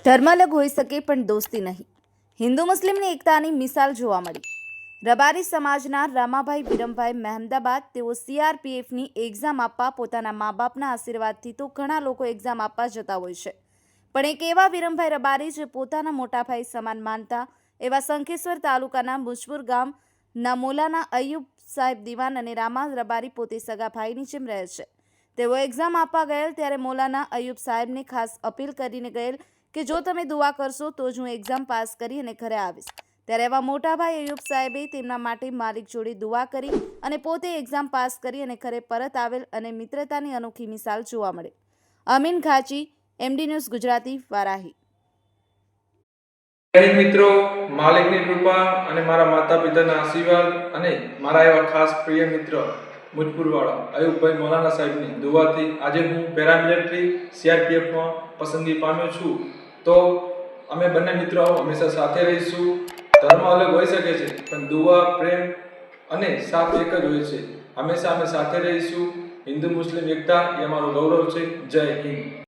ધર્મ અલગ હોઈ શકે પણ દોસ્તી નહીં. હિન્દુ મુસ્લિમની એકતાની મિસાલ જોવા મળી. રબારી સમાજના રામાભાઈ વિરમભાઈ મહેમદાબાદ તેઓ CRPFની એક્ઝામ આપવા પોતાના મા બાપના આશીર્વાદથી તો ઘણા લોકો એક્ઝામ આપવા જતા હોય છે, પણ એક એવા વિરમભાઈ રબારી જે પોતાના મોટા ભાઈ સમાન માનતા એવા શંખેશ્વર તાલુકાના મુજપુર ગામના મોલાના અયુબ સાહેબ દિવાન અને રામા રબારી પોતે સગા ભાઈની જેમ રહે છે. તેઓ એક્ઝામ આપવા ગયેલ ત્યારે મોલાના અયુબ સાહેબને ખાસ અપીલ કરીને ગયેલ કે જો તમે દુઆ કરશો તો જ હું એક્ઝામ પાસ કરી અને ઘરે આવીશ. ત્યારે એવા મોટાભાઈ અયુબ સાહેબે તેમના માટે માલિક જોડે દુઆ કરી અને પોતે એક્ઝામ પાસ કરી અને ઘરે પરત આવેલ અને મિત્રતાની અનોખી મિસાલ જોવા મળે. Amin Ghachi, MD news Gujarati, Varahi. મિત્રો, માલિકની કૃપા અને મારા માતા પિતાના આશીર્વાદ અને મારા એવા ખાસ પ્રિય મિત્ર મુજપુરવાળા અયુબભાઈ મૌલાના સાહેબની દુઆથી આજે હું પેરામિલિટરી CRPFમાં પસંદગી પામ્યો છું. તો અમે બંને મિત્રો હંમેશા સાથે રહીશું. ધર્મ અલગ હોઈ શકે છે પણ દુઆ, પ્રેમ અને સાથ એક જ હોય છે. હંમેશા અમે સાથે રહીશું. હિન્દુ મુસ્લિમ એકતા એ અમારું ગૌરવ છે. જય હિન્દ.